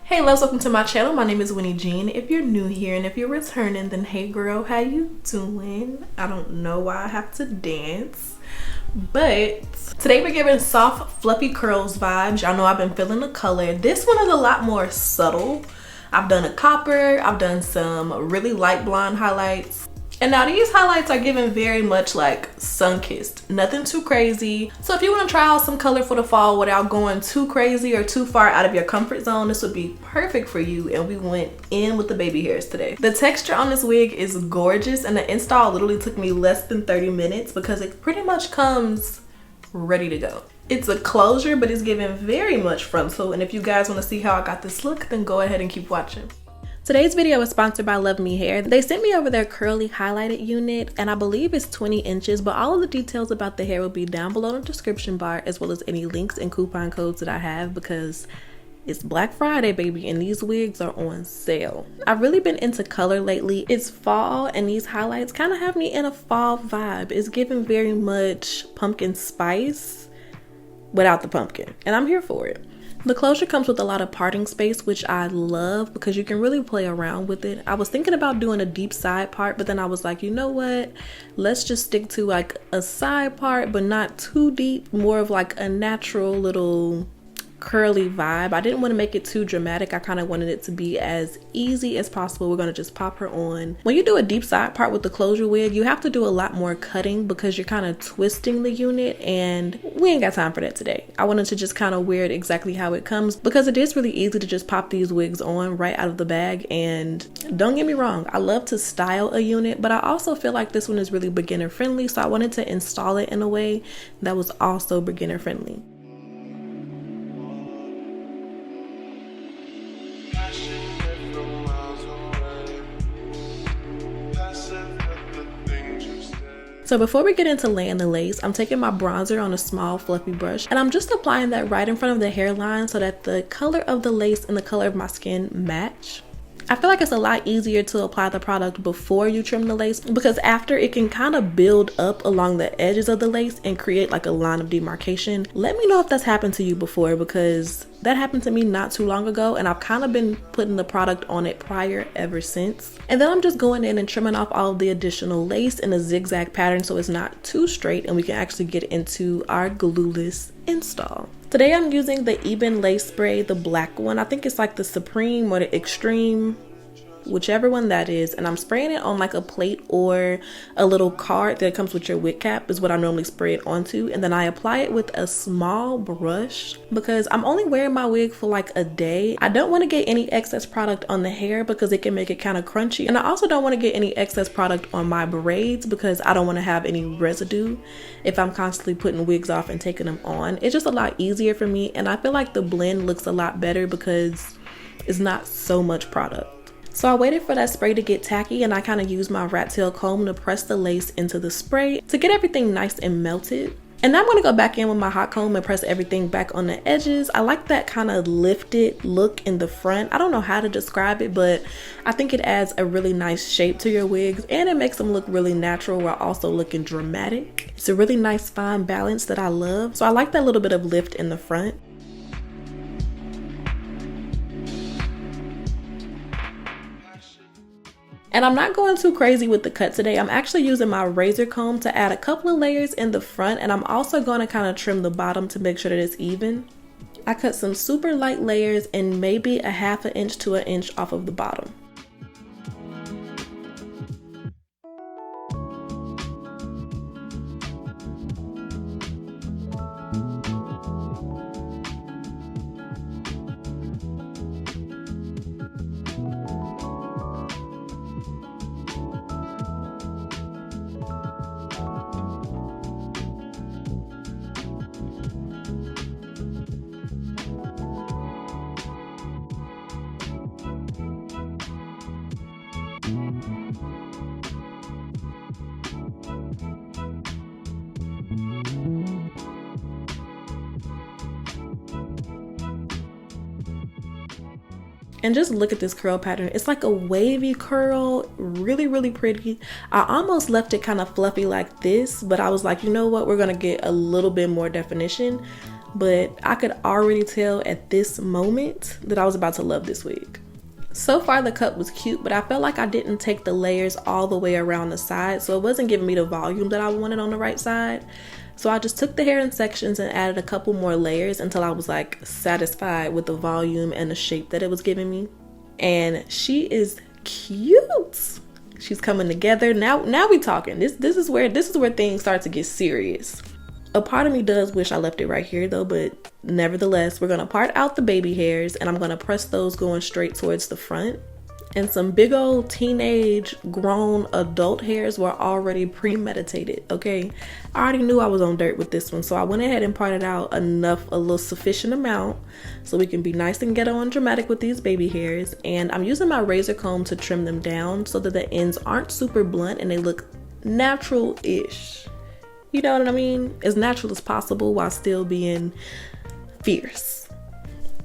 Hey loves, welcome to my channel. My name is Winnie Jean. If you're new here and if you're returning, then hey girl, how you doing? I don't know why I have to dance, but today we're giving soft fluffy curls vibes. Y'all know I've been feeling the color. This one is a lot more subtle. I've done a copper, I've done some really light blonde highlights. And now these highlights are giving very much like sun-kissed, nothing too crazy. So if you want to try out some color for the fall without going too crazy or too far out of your comfort zone, this would be perfect for you. And we went in with the baby hairs today. The texture on this wig is gorgeous, and the install literally took me less than 30 minutes because it pretty much comes ready to go. It's a closure, but it's giving very much frontal. And if you guys want to see how I got this look, then go ahead and keep watching. Today's video is sponsored by Luvme Hair. They sent me over their curly highlighted unit, and I believe it's 20 inches, but all of the details about the hair will be down below in the description bar, as well as any links and coupon codes that I have, because it's Black Friday, baby, and these wigs are on sale. I've really been into color lately. It's fall, and these highlights kind of have me in a fall vibe. It's giving very much pumpkin spice without the pumpkin, and I'm here for it. The closure comes with a lot of parting space, which I love because you can really play around with it. I was thinking about doing a deep side part, but then I was like, you know what? Let's just stick to like a side part, but not too deep, more of like a natural little curly vibe. I didn't want to make it too dramatic. I kind of wanted it to be as easy as possible. We're going to just pop her on. When you do a deep side part with the closure wig, you have to do a lot more cutting because you're kind of twisting the unit, and we ain't got time for that today. I wanted to just kind of wear it exactly how it comes because it is really easy to just pop these wigs on right out of the bag. And don't get me wrong, I love to style a unit, but I also feel like this one is really beginner friendly, so I wanted to install it in a way that was also beginner friendly. So before we get into laying the lace, I'm taking my bronzer on a small fluffy brush, and I'm just applying that right in front of the hairline so that the color of the lace and the color of my skin match. I feel like it's a lot easier to apply the product before you trim the lace, because after it can kind of build up along the edges of the lace and create like a line of demarcation. Let me know if that's happened to you before, because that happened to me not too long ago, and I've kind of been putting the product on it prior ever since. And then I'm just going in and trimming off all of the additional lace in a zigzag pattern so it's not too straight and we can actually get into our glueless install. Today I'm using the Ebin lace spray, the black one. I think it's like the Supreme or the Extreme, whichever one that is, and I'm spraying it on like a plate or a little card that comes with your wig cap is what I normally spray it onto, and then I apply it with a small brush because I'm only wearing my wig for like a day. I don't want to get any excess product on the hair because it can make it kind of crunchy, and I also don't want to get any excess product on my braids because I don't want to have any residue if I'm constantly putting wigs off and taking them on. It's just a lot easier for me, and I feel like the blend looks a lot better because it's not so much product. So I waited for that spray to get tacky, and I kind of used my rat tail comb to press the lace into the spray to get everything nice and melted. And now I'm going to go back in with my hot comb and press everything back on the edges. I like that kind of lifted look in the front. I don't know how to describe it, but I think it adds a really nice shape to your wigs, and it makes them look really natural while also looking dramatic. It's a really nice fine balance that I love. So I like that little bit of lift in the front. And I'm not going too crazy with the cut today. I'm actually using my razor comb to add a couple of layers in the front, and I'm also going to kind of trim the bottom to make sure that it's even. I cut some super light layers and maybe a ½ inch to 1 inch off of the bottom. And just look at this curl pattern. It's like a wavy curl, really, really pretty. I almost left it kind of fluffy like this, but I was like, you know what? We're gonna get a little bit more definition. But I could already tell at this moment that I was about to love this wig. So far the cut was cute, but I felt like I didn't take the layers all the way around the side, so it wasn't giving me the volume that I wanted on the right side. So I just took the hair in sections and added a couple more layers until I was like satisfied with the volume and the shape that it was giving me. And she is cute. She's coming together. Now we talking. This is where things start to get serious. A part of me does wish I left it right here though, but nevertheless, we're gonna part out the baby hairs and I'm gonna press those going straight towards the front. And some big old teenage grown adult hairs were already premeditated, okay? I already knew I was on dirt with this one, so I went ahead and parted out a little sufficient amount so we can be nice and ghetto and dramatic with these baby hairs. And I'm using my razor comb to trim them down so that the ends aren't super blunt and they look natural-ish. You know what I mean? As natural as possible while still being fierce.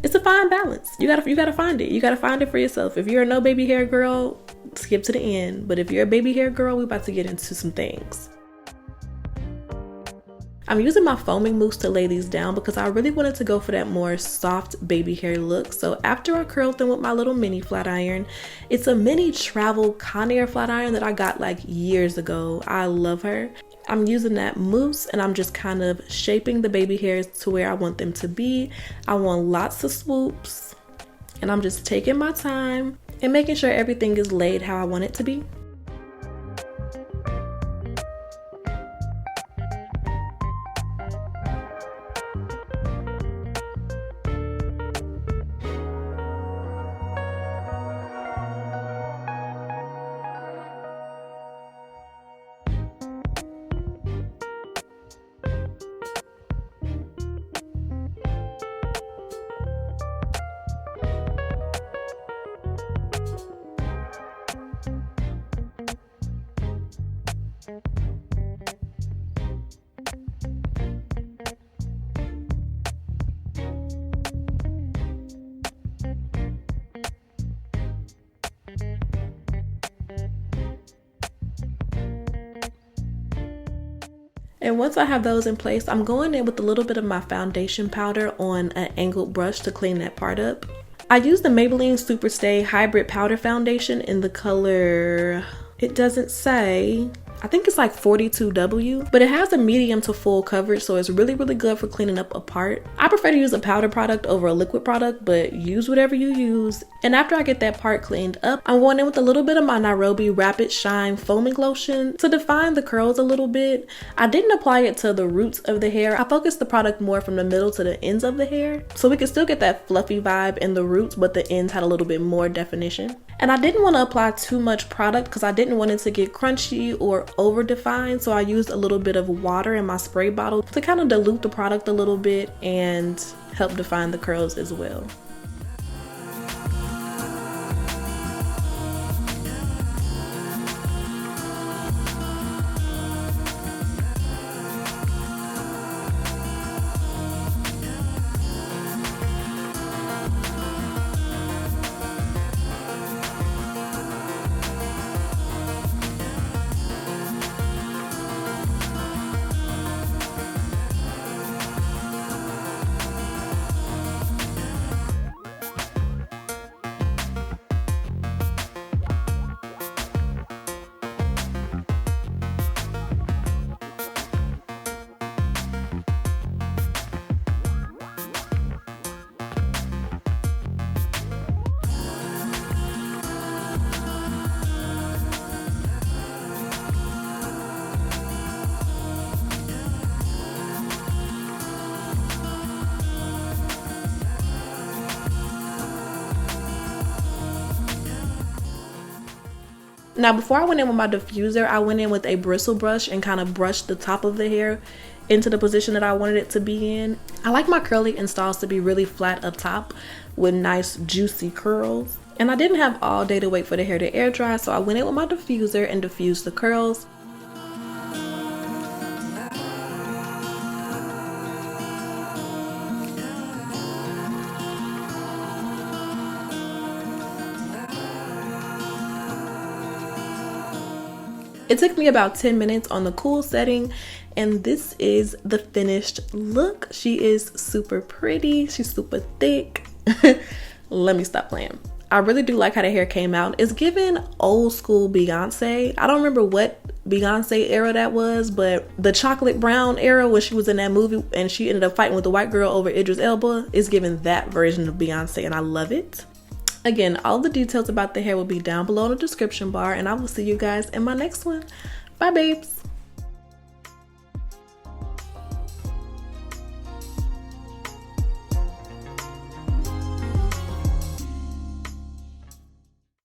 It's a fine balance. You gotta find it. You gotta find it for yourself. If you're a no baby hair girl, skip to the end. But if you're a baby hair girl, we're about to get into some things. I'm using my foaming mousse to lay these down because I really wanted to go for that more soft baby hair look. So after I curled them with my little mini flat iron, it's a mini travel Conair flat iron that I got like years ago. I love her. I'm using that mousse and I'm just kind of shaping the baby hairs to where I want them to be. I want lots of swoops and I'm just taking my time and making sure everything is laid how I want it to be. And once I have those in place, I'm going in with a little bit of my foundation powder on an angled brush to clean that part up. I use the Maybelline Superstay Hybrid Powder Foundation in the color, it doesn't say, I think it's like 42W, but it has a medium to full coverage, so it's really, really good for cleaning up a part. I prefer to use a powder product over a liquid product, but use whatever you use. And after I get that part cleaned up, I'm going in with a little bit of my Nairobi Rapid Shine Foaming Lotion to define the curls a little bit. I didn't apply it to the roots of the hair. I focused the product more from the middle to the ends of the hair, so we could still get that fluffy vibe in the roots, but the ends had a little bit more definition. And I didn't want to apply too much product because I didn't want it to get crunchy or over defined, so I used a little bit of water in my spray bottle to kind of dilute the product a little bit and help define the curls as well. Now, before I went in with my diffuser, I went in with a bristle brush and kind of brushed the top of the hair into the position that I wanted it to be in. I like my curly installs to be really flat up top with nice juicy curls. And I didn't have all day to wait for the hair to air dry, so I went in with my diffuser and diffused the curls. It took me about 10 minutes on the cool setting, and this is the finished look. She is super pretty. She's super thick. Let me stop playing. I really do like how the hair came out. It's given old school Beyonce. I don't remember what Beyonce era that was, but the chocolate brown era where she was in that movie and she ended up fighting with the white girl over Idris Elba is giving that version of Beyonce, and I love it. Again, all the details about the hair will be down below in the description bar, and I will see you guys in my next one. Bye, babes.